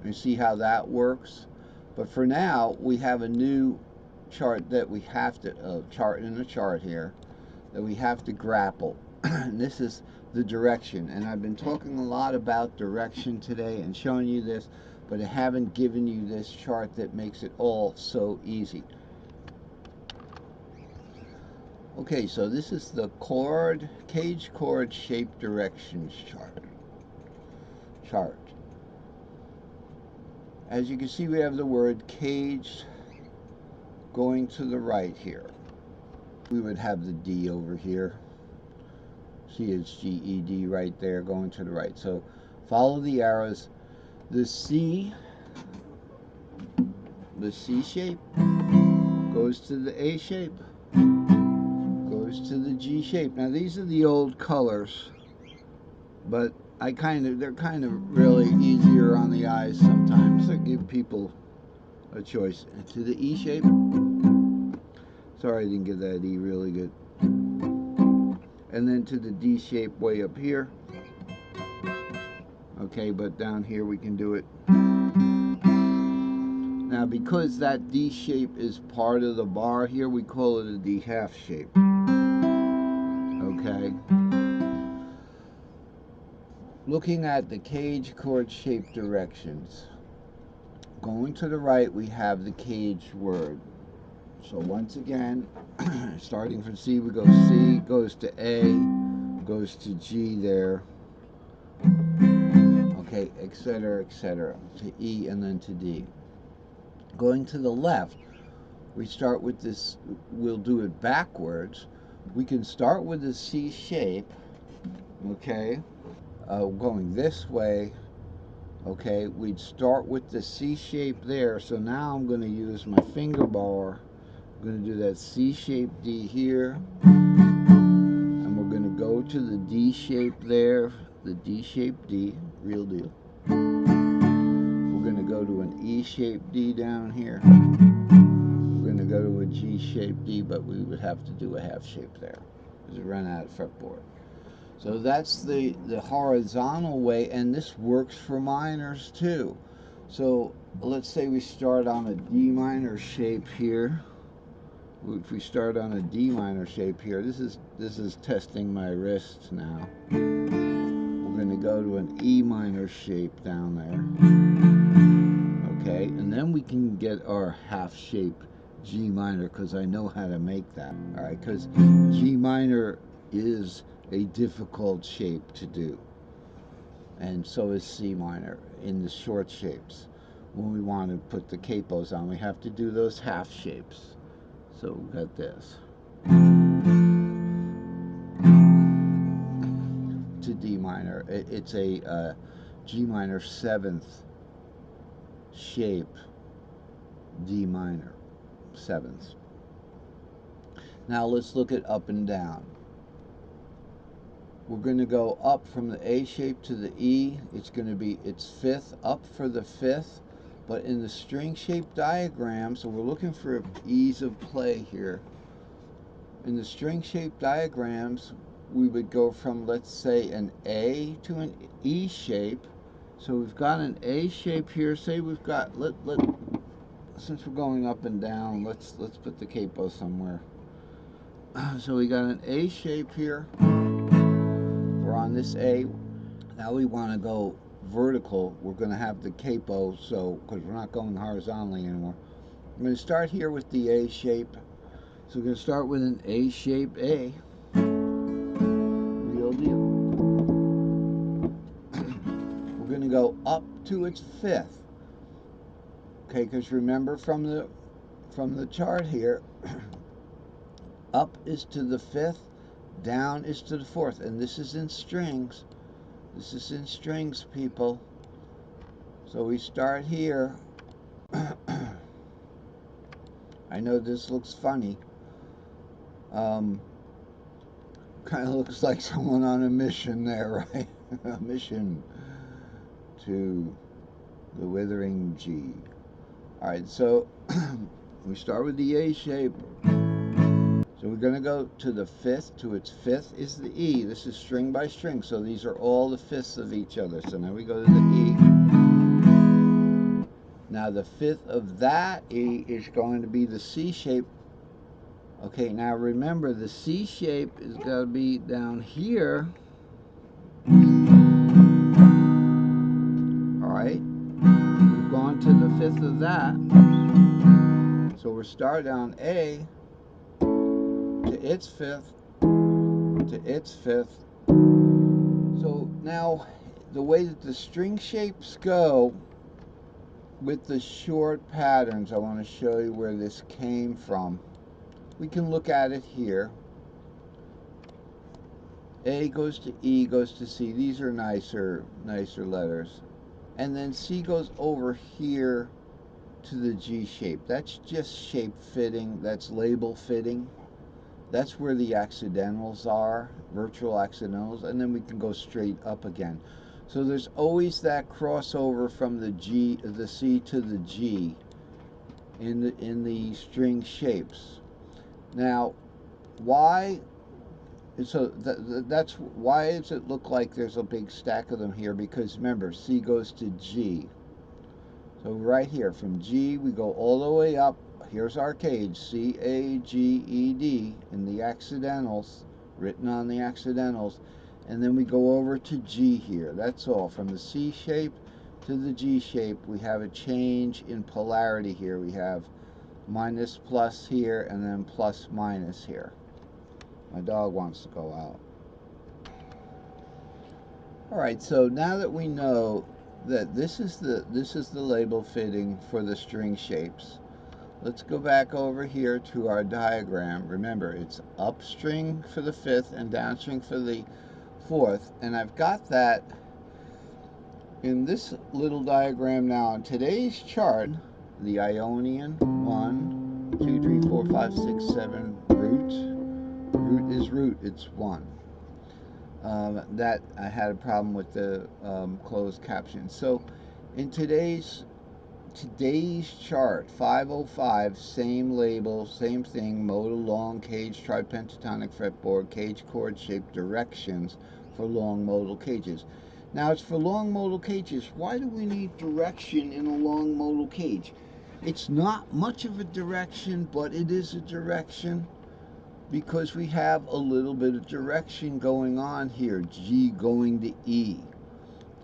and see how that works. But for now, we have a new chart that we have to chart in the chart here that we have to grapple. And this is the direction. And I've been talking a lot about direction today and showing you this, but I haven't given you this chart that makes it all so easy. Okay, so this is the chord, cage chord shape directions chart. As you can see, we have the word cage going to the right here. We would have the D over here. See, it's GED right there going to the right. So follow the arrows. The C shape goes to the A shape, goes to the G shape. Now these are the old colors, but they're kind of really easier on the eyes sometimes. So give people a choice. And to the E shape. Sorry I didn't get that E really good. And then to the D shape way up here. Okay, but down here we can do it. Now because that D shape is part of the bar here, we call it a D half shape. Okay. Looking at the cage chord shape directions. Going to the right, we have the cage word. So once again, starting from C, we go C, goes to A, goes to G there. Okay, etc., to E and then to D. Going to the left, we start with this, we'll do it backwards. We can start with the C shape, okay, going this way, okay, we'd start with the C shape there. So now I'm going to use my finger bar. I'm going to do that C shape D here, and we're going to go to the D shape there, the D shape D, real deal. We're going to go to an E shape D down here. We're going to go to a G shape D, but we would have to do a half shape there because we ran out of fretboard. So that's the horizontal way, and this works for minors too. So let's say we start on a D minor shape here. If we start on a D minor shape here, this is testing my wrists now. We're going to go to an E minor shape down there. Okay, and then we can get our half shape G minor because I know how to make that. All right, because G minor is a difficult shape to do, and so is C minor in the short shapes. When we want to put the capos on, we have to do those half shapes. So we got this to D minor. It's a G minor 7th shape, D minor 7th. Now let's look at up and down. We're going to go up from the A shape to the E. It's going to be its 5th, up for the 5th. But in the string shape diagram, so we're looking for ease of play here. In the string shape diagrams, we would go from, let's say, an A to an E shape. So we've got an A shape here. Say we've got, since we're going up and down, let's put the capo somewhere. So we got an A shape here. We're on this A. Now we want to go vertical. We're going to have the capo, so because we're not going horizontally anymore. I'm going to start here with the A shape. So we're going to start with an A shape A. Real deal. We're going to go up to its 5th. Okay, because remember from the chart here, up is to the 5th, down is to the 4th, and this is in strings. This is in strings, people. So we start here. I know this looks funny. Kind of looks like someone on a mission there, right? A mission to the withering G. Alright, so we start with the A shape. So we're going to go to the 5th. To its 5th is the E. This is string by string, so these are all the 5ths of each other. So now we go to the E. Now the fifth of that E is going to be the C shape. Okay, now remember the C shape is going to be down here. Alright, we've gone to the fifth of that. So we're starting on A to its fifth, to its fifth. So now the way that the string shapes go with the short patterns, I want to show you where this came from. We can look at it here. A goes to E, goes to C. These are nicer letters. And then C goes over here to the G shape. That's just shape fitting. That's label fitting. That's where the accidentals are, virtual accidentals. And then we can go straight up again. So there's always that crossover from the C to the G in the string shapes. Now, why? So that's why does it look like there's a big stack of them here? Because remember, C goes to G. So right here, from G, we go all the way up. Here's our cage, C, A, G, E, D, in the accidentals, written on the accidentals. And then we go over to G here. That's all. From the C shape to the G shape, we have a change in polarity here. We have minus plus here, and then plus minus here. My dog wants to go out. Alright, so now that we know that this is the label fitting for the string shapes, let's go back over here to our diagram. Remember, it's up string for the fifth and down string for the fourth, and I've got that in this little diagram now. On today's chart, the Ionian 1, 2, 3, 4, 5, 6, 7 root. Root is root, it's 1. That I had a problem with the closed caption. So in today's chart, 505, same label, same thing, modal long cage, tripentatonic fretboard, cage chord shaped directions for long modal cages. Now it's for long modal cages. Why do we need direction in a long modal cage? It's not much of a direction, but it is a direction, because we have a little bit of direction going on here. G going to E,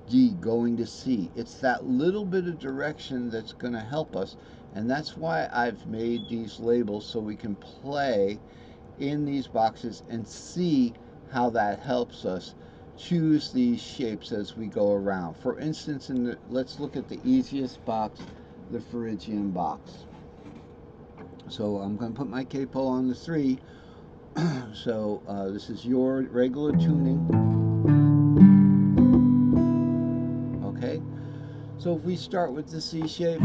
D going to C. It's that little bit of direction that's going to help us, and that's why I've made these labels, so we can play in these boxes and see how that helps us choose these shapes as we go around. For instance, let's look at the easiest box, the Phrygian box. So I'm going to put my capo on the 3. So this is your regular tuning. Okay, so if we start with the C shape,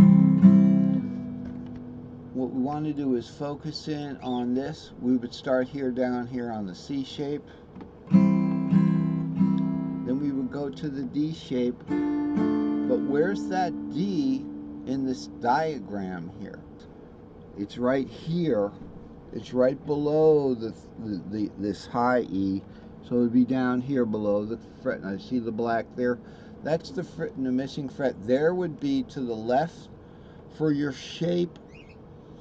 what we want to do is focus in on this. We would start here, down here on the C shape. Then we would go to the D shape. But where's that D in this diagram here? It's right here. It's right below this high E, so it would be down here below the fret. And I see the black there. That's the fret, and the missing fret there would be to the left for your shape.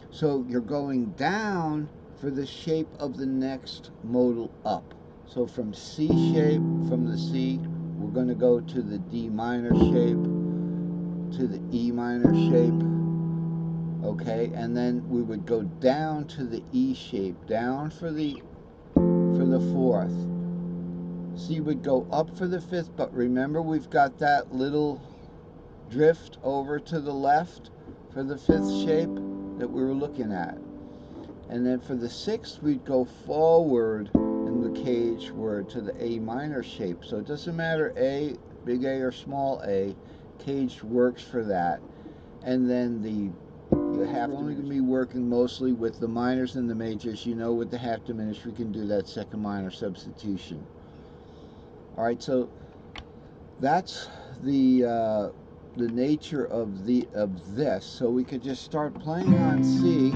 So you're going down for the shape of the next modal up. So from C shape, from the C, we're going to go to the D minor shape, to the E minor shape. Okay, and then we would go down to the E shape, down for the fourth. C would go up for the fifth, but remember we've got that little drift over to the left for the fifth shape that we were looking at. And then for the sixth, we'd go forward in the cage word to the A minor shape. So it doesn't matter A, big A or small a, cage works for that. And then you have to only be working mostly with the minors and the majors. You know, with the half diminished, we can do that second minor substitution. All right, so that's the nature of this. So we could just start playing on C. If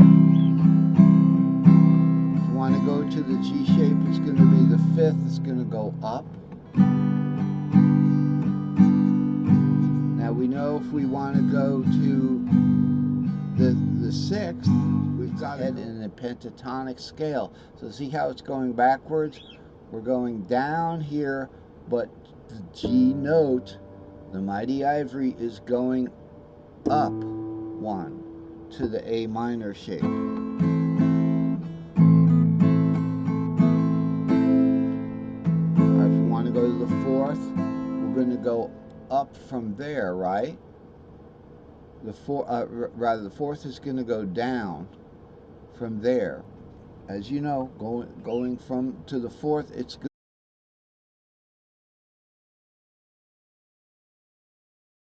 you want to go to the G shape, it's going to be the fifth. It's going to go up. Now we we know if we want to go to the sixth, we've got it in a pentatonic scale. So see how it's going backwards? We're going down here, but the G note, the mighty ivory, is going up one to the A minor shape. If we want to go to the fourth, we're going to go up from there, right? The fourth is going to go down from there. As you know, going from to the fourth, it's